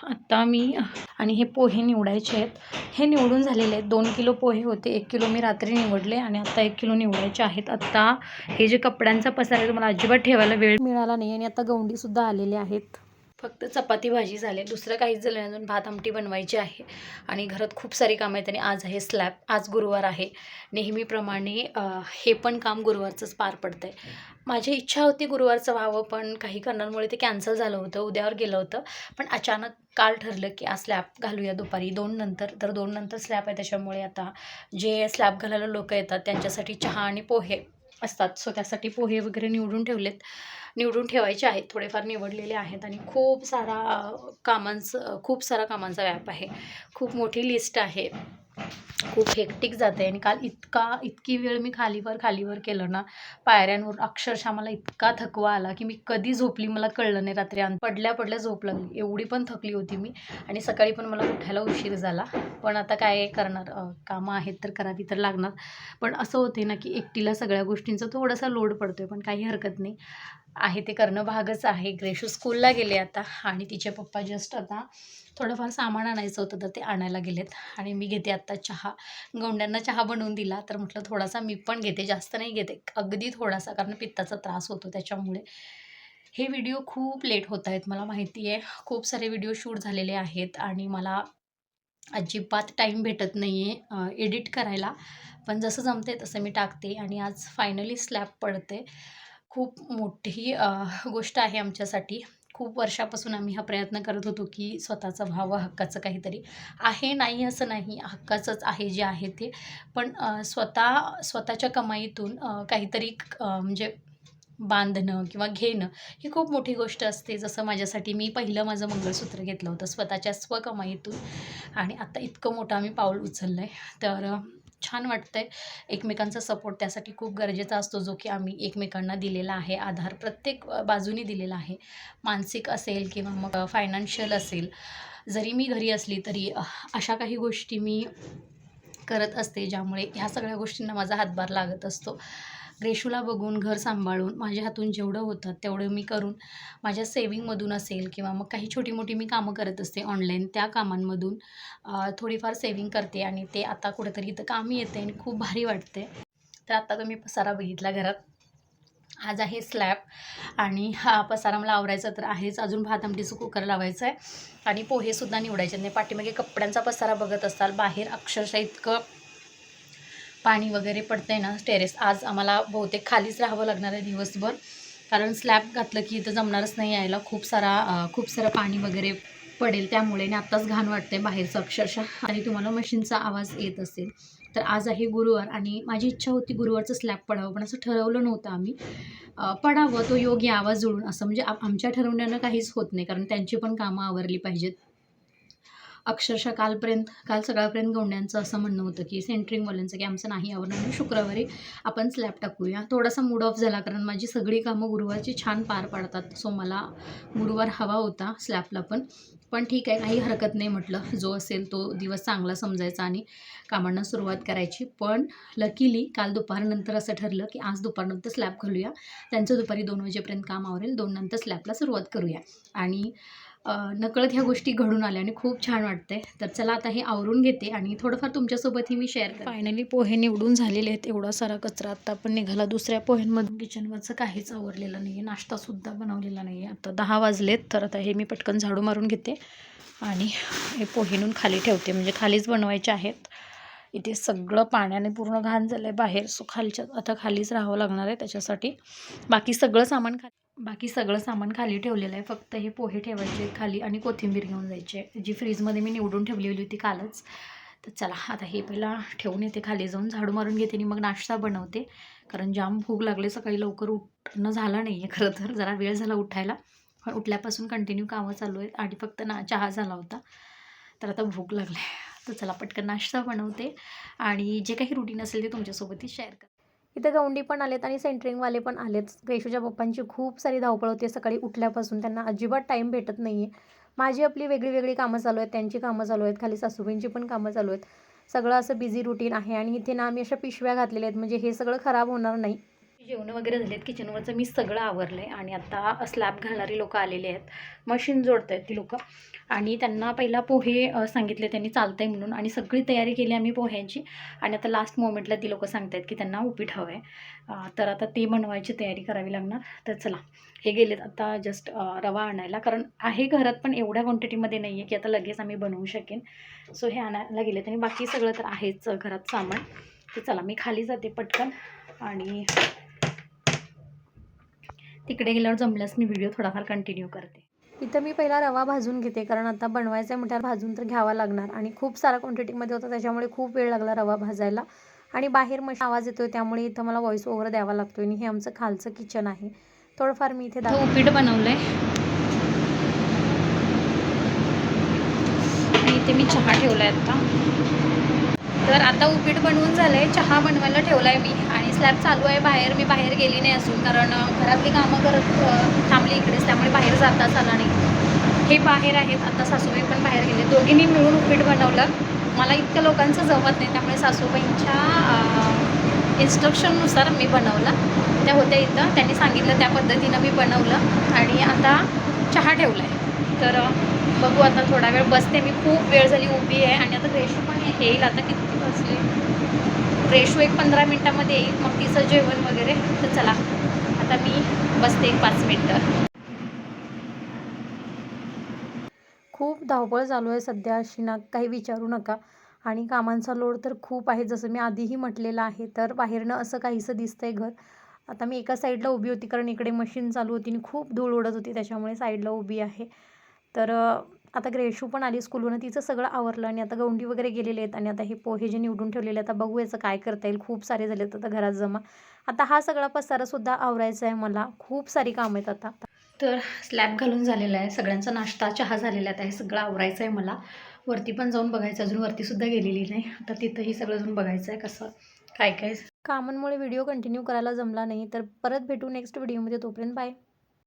आत्ता मी आणि हे पोहे निवडायचे आहेत. हे निवडून झालेले आहेत. 2 किलो पोहे होते. 1 किलो मी रात्री निवडले आणि आता 1 किलो निवडायचे आहेत. आत्ता हे जे कपड्यांचा पसारा आहे तो मला अजिबात ठेवायला वेळ मिळाला नाही आणि आता गवंडीसुद्धा आलेले आहेत. फक्त चपाती भाजी झाली, दुसरं काहीच झालं नाही. अजून भात आमटी बनवायची आहे आणि घरात खूप सारी कामं आहेत आणि आज आहे स्लॅब. आज गुरुवार आहे. नेहमीप्रमाणे हे पण काम गुरुवारचंच पार पडतं आहे. माझी इच्छा होती गुरुवारचं व्हावं, पण काही कारणांमुळे ते कॅन्सल झालं होतं. उद्यावर गेलं होतं. पण अचानक काल ठरलं की आज स्लॅब घालूया दुपारी 2 नंतर. तर 2 नंतर स्लॅब आहे, त्याच्यामुळे आता जे स्लॅब घालायला लोक येतात त्यांच्यासाठी चहा आणि पोहे असतात. सो त्यासाठी पोहे वगैरे निवडून ठेवायचे आहेत. थोडेफार निवडलेले आहेत आणि खूप सारा कामांचा व्याप आहे. खूप मोठी लिस्ट आहे. खूप हेक्टिक जाते आणि काल इतकी वेळ मी खालीवर केलं ना, पायऱ्यांवर अक्षरशः मला इतका थकवा आला की मी कधी झोपली मला कळलं नाही. रात्री पडल्या झोप लागली, एवढी पण थकली होती मी आणि सकाळी पण मला उठायला उशीर झाला. पण आता काय करणार, कामं आहेत तर करावी तर लागणार. पण असं होते ना की एकटीला सगळ्या गोष्टींचा थोडासा लोड पडतोय, पण काही हरकत नाही, आहे ते करणं भागच आहे. ग्रेशू स्कूलला गेले आता आणि तिचे पप्पा जस्ट आता थोडंफार सामान आणायचं होतं तर ते आणायला गेलेत आणि मी घेते आत्ता चहा. गवंड्यांना चहा बनवून दिला तर म्हटलं थोडासा मी पण घेते, जास्त नाही घेते, अगदी थोडासा, कारण पित्ताचा त्रास होतो त्याच्यामुळे. हे व्हिडिओ खूप लेट होत आहेत, मला माहिती आहे. खूप सारे व्हिडिओ शूट झालेले आहेत आणि मला अजिबात टाईम भेटत नाही आहे एडिट करायला. पण जसं जमते तसं मी टाकते आणि आज फायनली स्लॅब पडते. खूप मोठी गोष्ट आहे आमच्यासाठी. खूप वर्षापासून आम्ही हा प्रयत्न करत होतो की स्वतःचं व्हावं, हक्काचं काहीतरी आहे. नाही असं नाही, हक्काचंच आहे जे आहे ते. पण स्वतःच्या कमाईतून काहीतरी म्हणजे बांधणं किंवा घेणं ही खूप मोठी गोष्ट असते. जसं माझ्यासाठी मी पहिलं माझं मंगळसूत्र घेतलं होतं स्वतःच्या स्वकमाईतून आणि आता इतकं मोठं आम्ही पाऊल उचललं आहे. तर छान वाटतं आहे. एकमेकांचा सपोर्ट त्यासाठी खूप गरजेचा असतो, जो की आम्ही एकमेकांना दिलेला आहे. आधार प्रत्येक बाजूनी दिलेला आहे. मानसिक असेल किंवा मग फायनान्शियल असेल. जरी मी घरी असली तरी अशा काही गोष्टी मी करत असते, ज्यामुळे ह्या सगळ्या गोष्टींना माझा हातभार लागत असतो. ग्रेशूला बघून, घर सांभाळून, माझ्या हातून जेवढं होतं तेवढं मी करून, माझ्या सेविंगमधून असेल किंवा मग काही छोटी-मोठी मी कामं करत असते ऑनलाईन, त्या कामांमधून थोडीफार सेविंग करते आणि ते आता कुठेतरी इथं कामी येते आणि खूप भारी वाटते. तर आत्ता तुम्ही पसारा बघितला घरात. आज आहे स्लॅब आणि हा पसारा मला आवरायचा तर आहेच. अजून भात आमटीचं कुकर लावायचं आहे आणि पोहेसुद्धा निवडायचे नाही. पाठीमागे कपड्यांचा पसारा बघत असाल, बाहेर अक्षरशः इतकं पाणी वगैरे पडतंय ना टेरेस. आज आम्हाला बहुतेक खालीच राहावं लागणार आहे दिवसभर, कारण स्लॅब घातलं की इथं जमणारच नाही यायला. खूप सारं पाणी वगैरे पडेल त्यामुळे. आणि आत्ताच घाण वाटतंय बाहेरचं अक्षरशः आणि तुम्हाला मशीनचा आवाज येत असेल. तर आज आहे गुरुवार आणि माझी इच्छा होती गुरुवारचं स्लॅब पडावं, पण असं ठरवलं नव्हतं आम्ही. पडावं, तो योग्य आवाज जुळून असं, म्हणजे आमच्या ठरवण्यानं काहीच होत नाही, कारण त्यांची पण कामं आवरली पाहिजेत. अक्षरशः काल सकाळपर्यंत गवंड्यांचं असं म्हणणं होतं की सेंटरिंगवाल्यांचं की आमचं नाही आवडणार, म्हणजे शुक्रवारी आपण स्लॅब टाकूया. थोडासा मूड ऑफ झाला, कारण माझी सगळी कामं गुरुवारची छान पार पाडतात. सो मला गुरुवार हवा होता स्लॅबला पण ठीक आहे, काही हरकत नाही म्हटलं. जो असेल तो दिवस चांगला समजायचा आणि कामांना सुरुवात करायची. पण लकीली काल दुपारनंतर असं ठरलं की आज दुपारनंतर स्लॅब घालूया. त्यांचं दुपारी 2 वाजेपर्यंत काम आवरेल, 2 नंतर स्लॅबला सुरुवात करूया. आणि नकळत ह्या गोष्टी घडून आल्या आणि खूप छान वाटते. तर चला आता हे आवरून घेते आणि थोडंफार तुमच्यासोबतही मी शेअर करते. फायनली पोहे निवडून झालेले आहेत. एवढा सारा कचरा आत्ता पण निघाला. दुसऱ्या पोह्यांमधून किचनवरचं काहीच आवरलेलं नाही आहे, नाश्तासुद्धा बनवलेला नाही आहे. आता 10 वाजलेत, तर आता हे मी पटकन झाडू मारून घेते आणि हे पोहे नेऊन खाली ठेवते, म्हणजे खालीच बनवायचे आहेत. इथे सगळं पाण्याने पूर्ण घाण झालं आहे बाहेर. सो आता खालीच राहावं लागणार आहे त्याच्यासाठी. बाकी सगळं सामान खाली ठेवलेलं आहे. फक्त हे पोहे ठेवायचे खाली आणि कोथिंबीर घेऊन जायची आहे, जी फ्रीजमध्ये मी निवडून ठेवलेली होती कालच. तर चला आता हे पहिला ठेवून येते, खाली जाऊन झाडू मारून घेते आणि मग नाश्ता बनवते, कारण जाम भूक लागले. सकाळी लवकर उठणं झालं नाही आहे खरं तर, जरा वेळ झाला उठायला, पण उठल्यापासून कंटिन्यू कामं चालू आहेत आणि फक्त चहा झाला होता. तर आता भूक लागली आहे. तर चला पटकन नाश्ता बनवते आणि जे काही रुटीन असेल ते तुमच्यासोबतही शेअर करते. इथं गवंडी पण आलेत आणि सेंटरिंगवाले पण आलेत. ग्रेशूच्या पप्पांची खूप सारी धावपळ होते सकाळी उठल्यापासून, त्यांना अजिबात टाईम भेटत नाही आहे. माझी आपली वेगळी कामं चालू आहेत, त्यांची कामं चालू आहेत, खाली सासूबाईंची पण कामं चालू आहेत. सगळं असं बिझी रुटीन आहे आणि इथे ना आम्ही अशा पिशव्या घातलेल्या आहेत, म्हणजे हे सगळं खराब होणार नाही. जेवणं वगैरे झालेत, किचनवरचं मी सगळं आवरलं आहे आणि आता स्लॅब घालणारी लोकं आलेली आहेत. मशीन जोडत आहेत ती लोकं आणि त्यांना पहिला पोहे सांगितले त्यांनी चालतं आहे म्हणून आणि सगळी तयारी केली आम्ही पोह्यांची आणि आता लास्ट मोमेंटला ती लोकं सांगत आहेत की त्यांना उपीट हवं आहे. तर आता ते बनवायची तयारी करावी लागणार. तर चला, हे गेलेत आता जस्ट रवा आणायला, कारण आहे घरात पण एवढ्या क्वांटिटीमध्ये नाही आहे की आता लगेच आम्ही बनवू शकेन. सो हे आणायला गेलेत आणि बाकी सगळं तर आहेच घरात सामान. तर चला, मी खाली जाते पटकन आणि तिकडे गेल्यावर जमल्यास मी व्हिडिओ थोडाफार कंटिन्यू करते. इथं मी पहिला रवा भाजून घेते, कारण आता बनवायचं आहे म्हटल्यावर भाजून तर घ्यावा लागणार आणि खूप सारा क्वांटिटीमध्ये होता त्याच्यामुळे खूप वेळ लागला रवा भाजायला आणि बाहेर मशीन आवाज येतोय त्यामुळे इथं मला व्हॉईस ओव्हर द्यावा लागतोय आणि हे आमचं खालचं किचन आहे. थोडंफार मी इथे उपीट बनवलं आहे आणि इथे मी चहा ठेवला आहे आता. तर आता उपीट बनवून झालं आहे, चहा बनवायला ठेवला आहे मी आणि स्लॅब चालू आहे बाहेर. मी बाहेर गेली नाही असून, कारण घरातली कामं करत थांबली इकडेच, त्यामुळे बाहेर जाताच आला नाही. हे बाहेर आहेत, आता सासूबाई पण बाहेर गेले. दोघींनी मिळून उपीट बनवलं. मला इतक्या लोकांचं जमत नाही, त्यामुळे सासूबाईंच्या इन्स्ट्रक्शननुसार मी बनवलं. त्या होत्या इथं, त्यांनी सांगितलं त्या पद्धतीनं मी बनवलं आणि आता चहा ठेवला आहे. तर बघू आता थोडा वेळ बसते मी. खूप वेळ झाली उभी आहे आणि आता रेशू पण येईल. आता किती वाजले? रेशू एक 15 मिनटामध्ये येईल, मग तिचं जेवण वगैरे. तर चला, आता मी बसते 5 मिनटं. खूप धावपळ चालू आहे सध्या अशी ना, काही विचारू नका. आणि कामांचा लोड तर खूप आहे, जसं मी आधीही म्हटलेलं आहे. तर बाहेरनं असं काहीसं दिसतंय घर. आता मी एका साईडला उभी होती, कारण इकडे मशीन चालू होती आणि खूप धूळ उडत होती, त्याच्यामुळे साईडला उभी आहे. तर आता ग्रेशू पण आली स्कूलवरून, तिचं सगळं आवरलं आणि आता गौंडी वगैरे गेलेले आहेत आणि आता हे पोहे जे निवडून ठेवलेले आता बघू याचं काय करता येईल. खूप सारे झालेत आता घरात जमा. आता हा सगळा पसारासुद्धा आवरायचा आहे मला. खूप सारी कामं आहेत आता. तर स्लॅब घालून झालेला आहे, सगळ्यांचा नाश्ता चहा झालेला आहे. आता हे सगळं आवरायचं आहे मला. वरती पण जाऊन बघायचं, अजून वरतीसुद्धा गेलेली नाही. आता तिथंही सगळं जाऊन बघायचं आहे कसं काय काय. कामांमुळे व्हिडिओ कंटिन्यू करायला जमला नाही. तर परत भेटू नेक्स्ट व्हिडिओमध्ये. तोपर्यंत बाय.